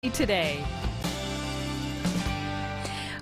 Today.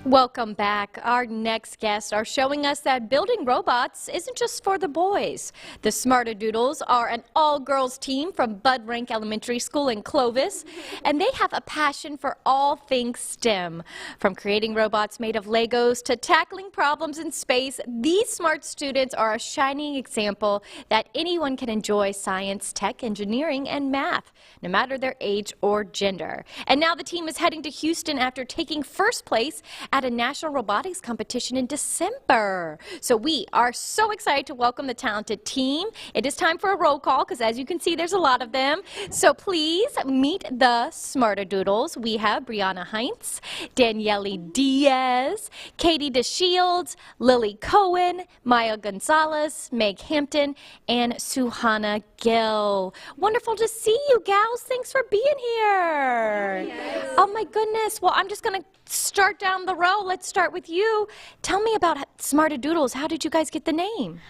Welcome back. Our next guests are showing us that building robots isn't just for the boys. The Smart-A-Doodles are an all-girls team from Bud Rank Elementary School in Clovis, and they have a passion for all things STEM. From creating robots made of Legos to tackling problems in space, these smart students are a shining example that anyone can enjoy science, tech, engineering, and math, no matter their age or gender. And now the team is heading to Houston after taking first place at a national robotics competition in December. So we are so excited to welcome the talented team. It is time for a roll call because, as you can see, there's a lot of them. So please meet the Smart-A-Doodles. We have BRIANNA HEINTZ, Danielle Diaz, Katie DeShields, LILLY Cohen, Maya Gonzalez, Meg Hampton, and SUHANNA GILL. Wonderful to see you, gals. Thanks for being here. Yes. Oh my goodness. Well, I'm just going to start down the row. Let's start with you. Tell me about Smart-A-Doodles. How did you guys get the name?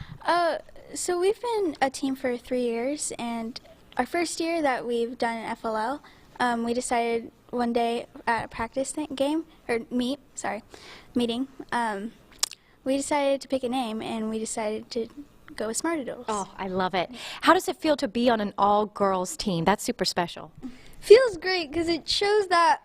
So we've been a team for 3 years, and our first year that we've done an FLL, we decided one day at a practice meeting, we decided to pick a name, and we decided to go with Smart-A-Doodles. Oh, I love it. How does it feel to be on an all-girls team? That's super special. Feels great because it shows that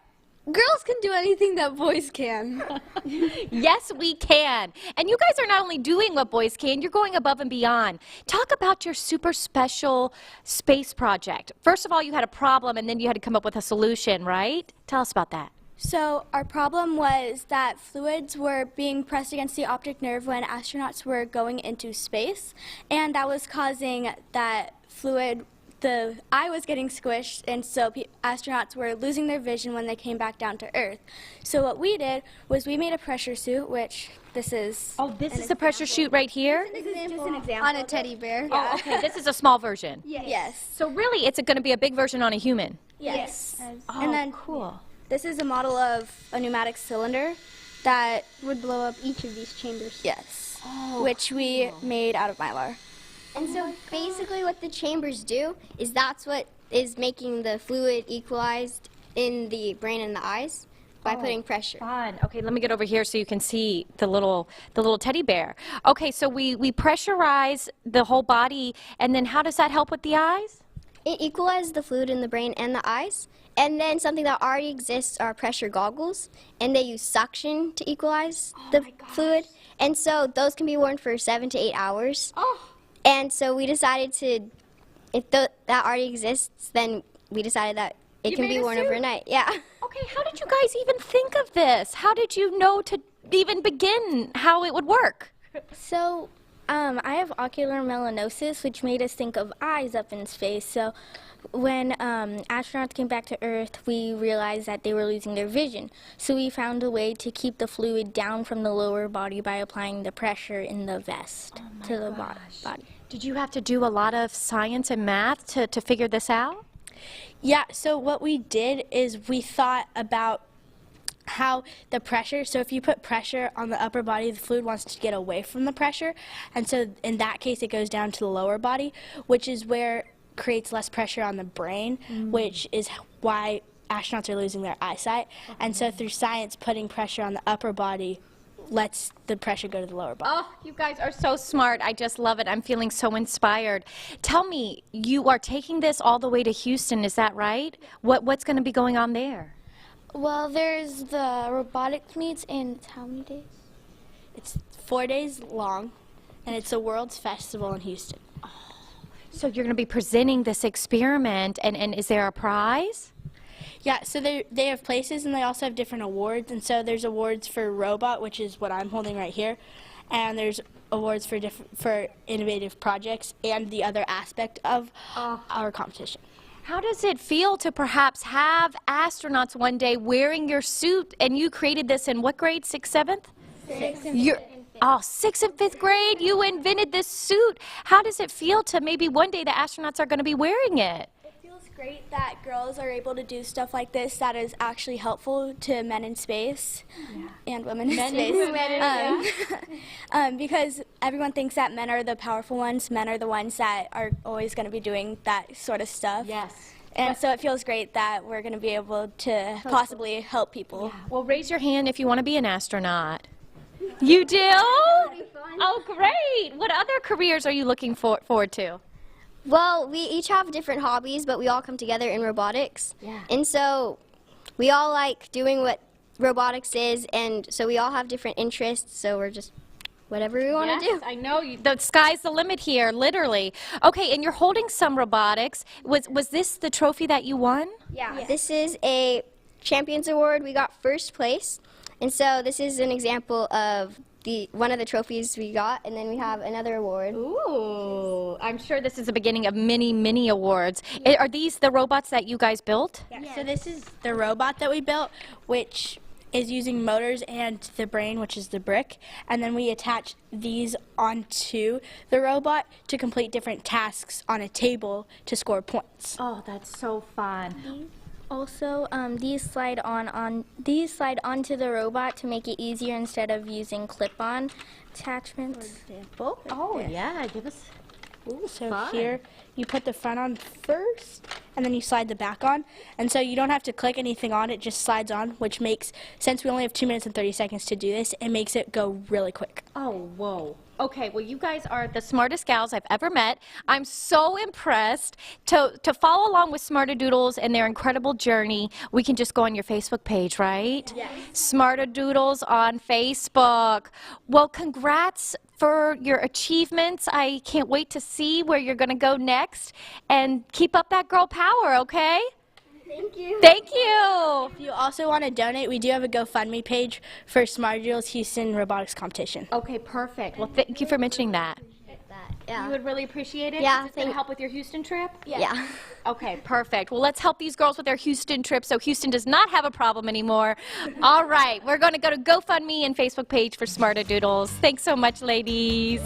girls can do anything that boys can. Yes, we can. And you guys are not only doing what boys can, you're going above and beyond. Talk about your super special space project. First of all, you had a problem and then you had to come up with a solution, right? Tell us about that. So our problem was that fluids were being pressed against the optic nerve when astronauts were going into space, and that was causing that fluid, the eye was getting squished, and so astronauts were losing their vision when they came back down to Earth. So what we did was we made a pressure suit, which this is. Oh, this is a pressure suit right here? This is just an example. On a teddy bear. Oh, okay. This is a small version. Yes. So really, it's going to be a big version on a human. Yes. Oh, And then cool. this is a model of a pneumatic cylinder that Would blow up each of these chambers. yes, Oh, which we made out of Mylar. And so basically what the chambers do is that's what is making the fluid equalized in the brain and the eyes by putting pressure. Fun. Okay, let me get over here so you can see the little teddy bear. Okay, so we pressurize the whole body, and then how does that help with the eyes? It equalizes the fluid in the brain and the eyes. And then something that already exists are pressure goggles, and they use suction to equalize the fluid. And so those can be worn for 7 to 8 hours. Oh. And so we decided to, if that already exists, then we decided that it can be worn overnight. Yeah. Okay, how did you guys even think of this? How did you know to even begin how it would work? So I have ocular melanosis, which made us think of eyes up in space. So when astronauts came back to Earth, we realized that they were losing their vision. So we found a way to keep the fluid down from the lower body by applying the pressure in the vest to the body. Did you have to do a lot of science and math to figure this out? Yeah, so what we did is we thought about how the pressure, so if you put pressure on the upper body, the fluid wants to get away from the pressure, and so in that case it goes down to the lower body, which is where creates less pressure on the brain, which is why astronauts are losing their eyesight. And so through science, putting pressure on the upper body lets the pressure go to the lower body. Oh, you guys are so smart. I just love it. I'm feeling so inspired. Tell me, you are taking this all the way to Houston, is that right? What's going to be going on there? Well, there's the robotics meets in how many days? It's 4 days long, and it's a World's Festival in Houston. So you're going to be presenting this experiment, and is there a prize? Yeah, so they have places, and they also have different awards. And so there's awards for robot, which is what I'm holding right here, and there's awards for innovative projects and the other aspect of our competition. How does it feel to perhaps have astronauts one day wearing your suit, and you created this in what grade, 6th, 7th? 6th and 5th. Oh, 6th and 5th grade, you invented this suit. How does it feel to maybe one day the astronauts are going to be wearing it? It feels great that girls are able to do stuff like this that is actually helpful to men in space and women in space. Because everyone thinks that men are the powerful ones. Men are the ones that are always going to be doing that sort of stuff. Yes. And so it feels great that we're going to be able to possibly help people. Well, raise your hand if you want to be an astronaut. You do? Oh, great. What other careers are you looking forward to? Well, we each have different hobbies, but we all come together in robotics. Yeah. And so we all like doing what robotics is, and so we all have different interests, so we're just whatever we want to do. I know. The sky's the limit here, literally. Okay, and you're holding some robotics. Was this the trophy that you won? Yeah. This is a Champions Award. We got first place. And so this is an example of one of the trophies we got, and then we have another award. Ooh, I'm sure this is the beginning of many, many awards. Are these the robots that you guys built? Yeah. So this is the robot that we built, which is using motors and the brain, which is the brick, and then we attach these onto the robot to complete different tasks on a table to score points. Oh, that's so fun. Also, these slide onto the robot to make it easier instead of using clip-on attachments. Oh, yeah, give us... Ooh, So fun. here you put the front on first, and then you slide the back on. And so you don't have to click anything on, it just slides on, which makes, since we only have 2 minutes and 30 seconds to do this, it makes it go really quick. Oh, whoa. Okay, well, you guys are the smartest gals I've ever met. I'm so impressed. To follow along with Smart-A-Doodles and their incredible journey, we can just go on your Facebook page, right? Yes. Smart-A-Doodles on Facebook. Well, congrats for your achievements. I can't wait to see where you're going to go next. And keep up that girl power, okay? Thank you. Thank you. If you also want to donate, we do have a GoFundMe page for Smart-A-Doodles Houston Robotics Competition. Okay, perfect. Well, thank you for mentioning that. Yeah. You would really appreciate it? Yeah, Is it going to help with your Houston trip? Yeah. Okay, perfect. Well, let's help these girls with their Houston trip so Houston does not have a problem anymore. All right, we're going to go to GoFundMe and Facebook page for Smart-A-Doodles. Thanks so much, ladies.